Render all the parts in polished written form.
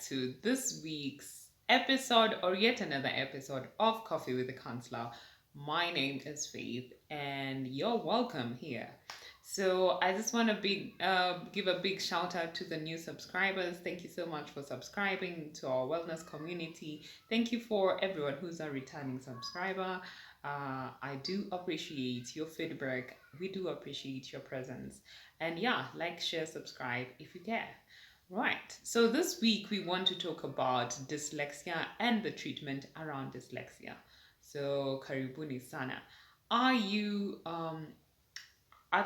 to this week's episode or yet another episode of Coffee with the Counselor. My name is Faith and you're welcome here. So I just want to give a big shout out to the new subscribers. Thank you so much for subscribing to our wellness community. Thank you for everyone who's a returning subscriber. I do appreciate your feedback. We do appreciate your presence. And yeah, like, share, subscribe if you care. Right. So this week we want to talk about dyslexia and the treatment around dyslexia. So karibuni sana. Are you are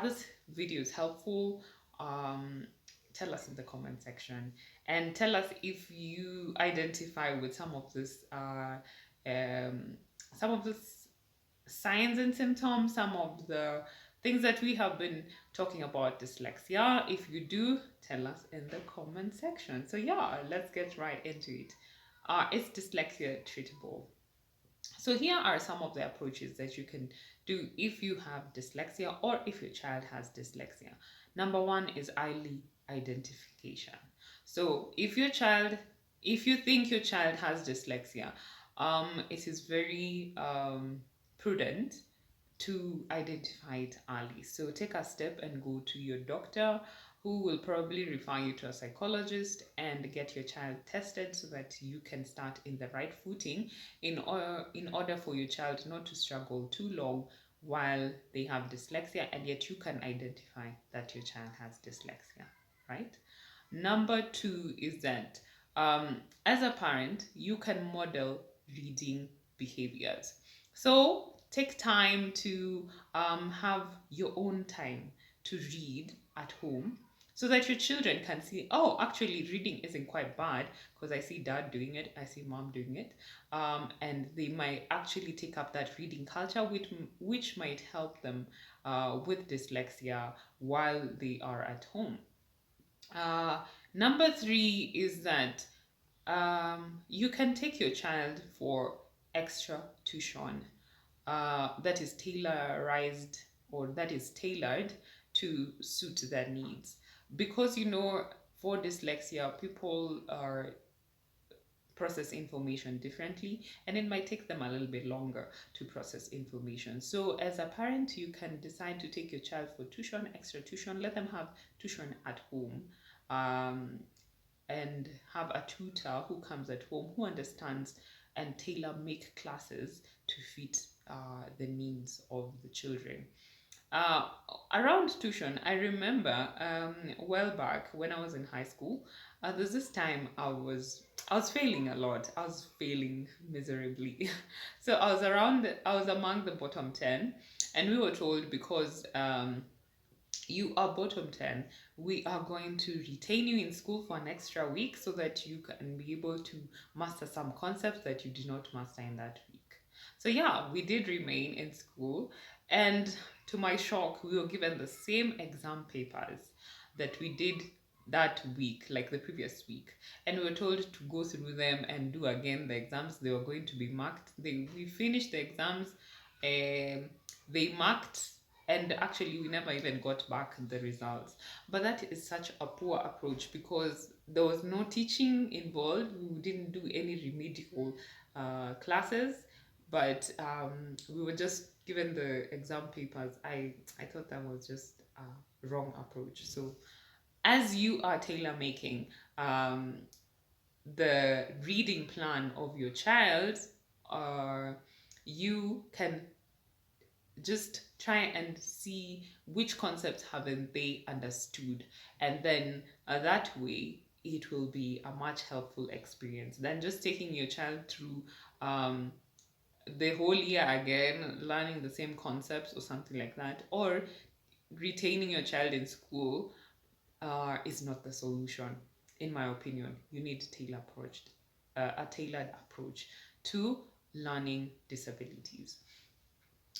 these videos helpful? Tell us in the comment section and tell us if you identify with um, some of this signs and symptoms, some of the things that we have been talking about dyslexia. If you do, tell us in the comment section. So yeah, let's get right into it. Is dyslexia treatable? So here are some of the approaches that you can do if you have dyslexia or if your child has dyslexia. Number one is early identification. So if you think your child has dyslexia, it is very prudent to identify it early. So take a step and go to your doctor, who will probably refer you to a psychologist and get your child tested so that you can start in the right footing in order for your child not to struggle too long while they have dyslexia, and yet you can identify that your child has dyslexia, right? Number two is that as a parent, you can model reading behaviors. So take time to have your own time to read at home so that your children can see, oh, actually, reading isn't quite bad because I see dad doing it, I see mom doing it. And they might actually take up that reading culture, which might help them with dyslexia while they are at home. Uh, Number three is that you can take your child for extra tuition that is tailorized or that is tailored to suit their needs. Because for dyslexia, people are process information differently and it might take them a little bit longer to process information. So as a parent, you can decide to take your child for tuition, extra tuition, let them have tuition at home, um, and have a tutor who comes at home who understands and tailor make classes to fit the needs of the children. Uh, Around tuition, I remember well back when I was in high school, there's this time I was failing a lot. I was failing miserably. So I was among the bottom 10, and we were told because you are bottom 10, we are going to retain you in school for an extra week so that you can be able to master some concepts that you did not master in that week. So yeah, we did remain in school, and to my shock, we were given the same exam papers that we did that week, like the previous week, and we were told to go through them and do again the exams. They were going to be marked. We finished the exams, they marked, and actually we never even got back the results. But that is such a poor approach because there was no teaching involved. We didn't do any remedial classes, but we were just given the exam papers. I thought that was just a wrong approach. So as you are tailor making um, the reading plan of your child, uh, you can just try and see which concepts haven't they understood, and then that way it will be a much helpful experience than just taking your child through um, the whole year again learning the same concepts or something like that, or retaining your child in school is not the solution. In my opinion, you need a tailored approach to learning disabilities.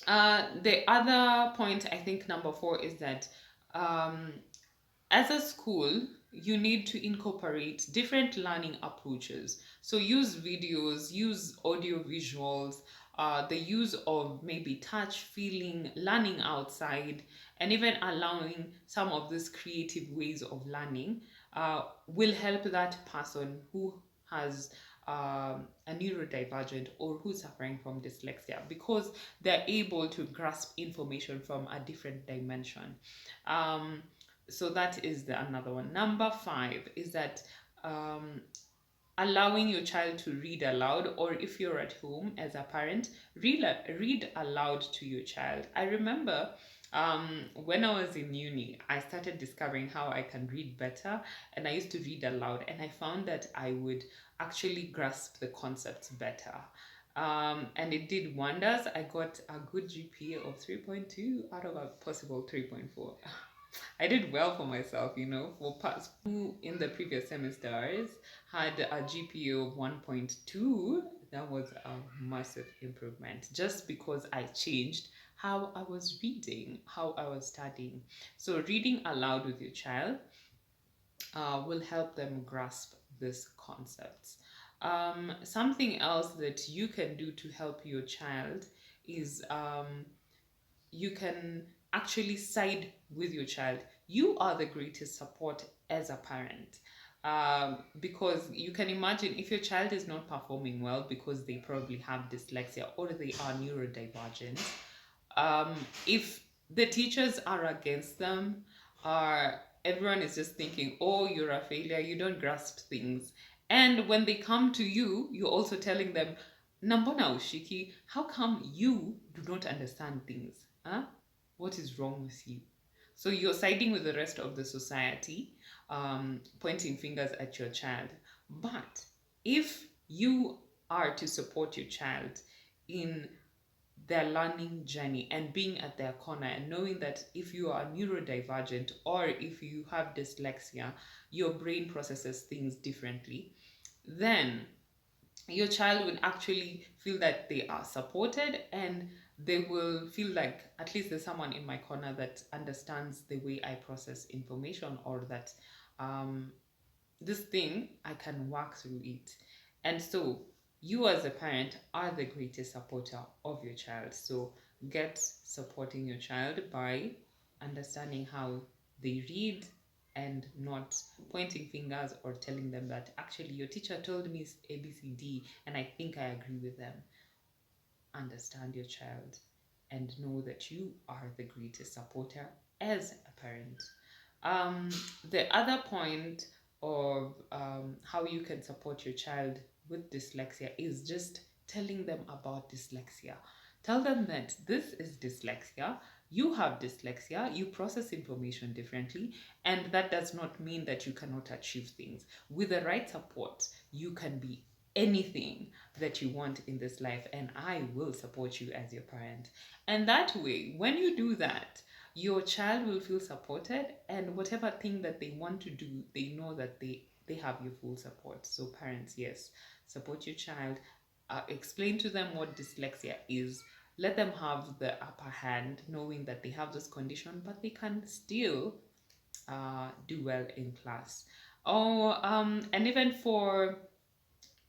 The other point, I think, number four, is that um, as a school, you need to incorporate different learning approaches. So use videos, use audio visuals, the use of maybe touch, feeling, learning outside, and even allowing some of these creative ways of learning will help that person who has a neurodivergent or who's suffering from dyslexia, because they're able to grasp information from a different dimension. Um, so that is the another one. Number 5 is that um, allowing your child to read aloud, or if you're at home as a parent, read aloud to your child. I remember when I was in uni, I started discovering how I can read better, and I used to read aloud, and I found that I would actually grasp the concepts better. And it did wonders. I got a good GPA of 3.2 out of a possible 3.4. I did well for myself, for past who in the previous semesters had a GPA of 1.2. That was a massive improvement just because I changed how I was reading, how I was studying. So, reading aloud with your child will help them grasp these concepts. Something else that you can do to help your child is you can actually side with your child. You are the greatest support as a parent. Because you can imagine if your child is not performing well because they probably have dyslexia or they are neurodivergent, um, if the teachers are against them, everyone is just thinking, oh, you're a failure, you don't grasp things. And when they come to you, you're also telling them, Nambona Ushiki, how come you do not understand things? Huh? What is wrong with you? So you're siding with the rest of the society, pointing fingers at your child. But if you are to support your child in their learning journey and being at their corner and knowing that if you are neurodivergent or if you have dyslexia, your brain processes things differently, then your child will actually feel that they are supported, and they will feel like at least there's someone in my corner that understands the way I process information, or that um, this thing, I can work through it. And so you as a parent are the greatest supporter of your child. So get supporting your child by understanding how they read, and not pointing fingers or telling them that actually your teacher told me ABCD and I think I agree with them. Understand your child and know that you are the greatest supporter as a parent. Um, the other point of how you can support your child with dyslexia is just telling them about dyslexia. Tell them that this is dyslexia, you have dyslexia, you process information differently, and that does not mean that you cannot achieve things. With the right support, you can be anything that you want in this life, and I will support you as your parent. And that way, when you do that, your child will feel supported, and whatever thing that they want to do, they know that they have your full support. So parents, yes, support your child, explain to them what dyslexia is, let them have the upper hand knowing that they have this condition but they can still do well in class. And even for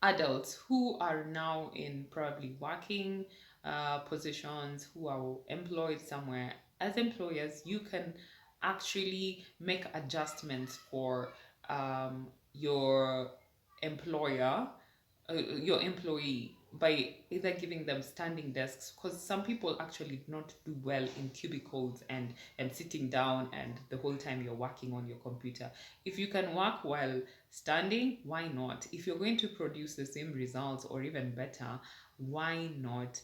adults who are now in probably working positions, who are employed somewhere, as employers, you can actually make adjustments for your employer, your employee, by either giving them standing desks, because some people actually do not do well in cubicles and sitting down and the whole time you're working on your computer. If you can work while standing, why not? If you're going to produce the same results or even better, why not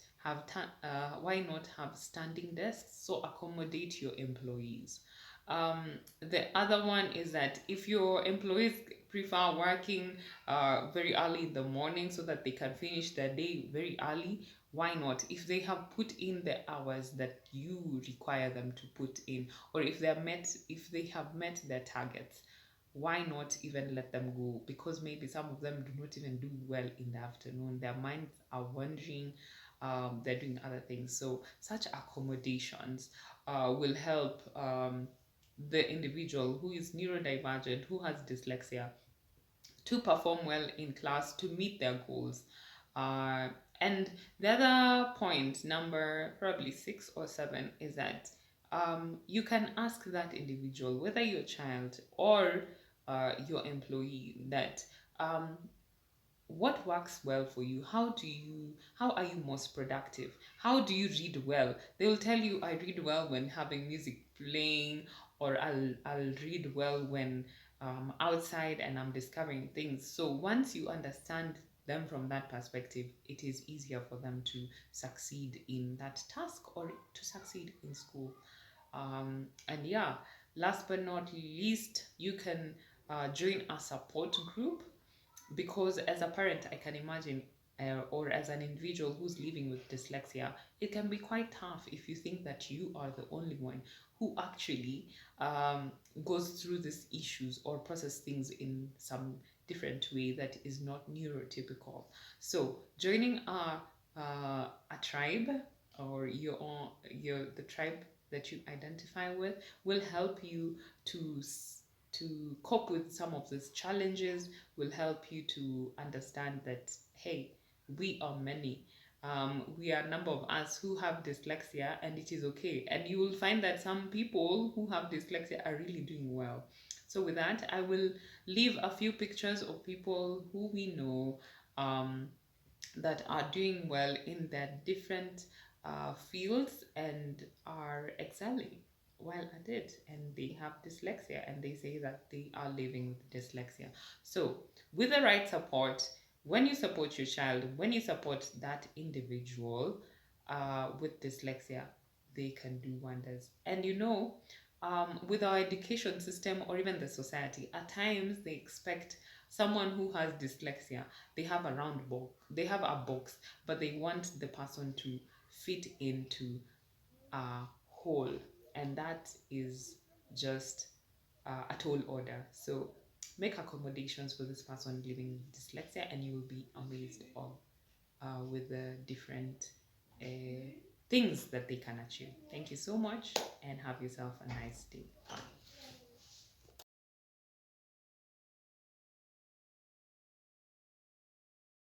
why not have standing desks? So accommodate your employees. The other one is that if your employees prefer working very early in the morning so that they can finish their day very early, why not? If they have put in the hours that you require them to put in, or if they have met their targets, why not even let them go? Because maybe some of them do not even do well in the afternoon. Their minds are wandering, they're doing other things. So such accommodations will help the individual who is neurodivergent, who has dyslexia, to perform well in class, to meet their goals. Uh, and the other point, number probably 6 or 7, is that you can ask that individual, whether your child or your employee, that um, what works well for you? How are you most productive? How do you read well? They will tell you, I read well when having music playing, or I'll read well when outside and I'm discovering things. So once you understand them from that perspective, it is easier for them to succeed in that task or to succeed in school. And yeah, last but not least, you can join a support group, because as a parent, I can imagine, or as an individual who's living with dyslexia, it can be quite tough if you think that you are the only one who actually goes through these issues or process things in some different way that is not neurotypical. So joining a tribe, or the tribe that you identify with, will help you to to cope with some of these challenges, will help you to understand that, hey, we are many. We are a number of us who have dyslexia, and it is okay. And you will find that some people who have dyslexia are really doing well. So, with that, I will leave a few pictures of people who we know, um, that are doing well in their different fields and are excelling while at it, and they have dyslexia and they say that they are living with dyslexia. So with the right support, when you support your child, when you support that individual with dyslexia, they can do wonders. And with our education system or even the society, at times they expect someone who has dyslexia, they have a round box, they have a box, but they want the person to fit into a hole, and that is just a tall order. So make accommodations for this person living with dyslexia, and you will be amazed of with the different things that they can achieve. Thank you so much, and have yourself a nice day.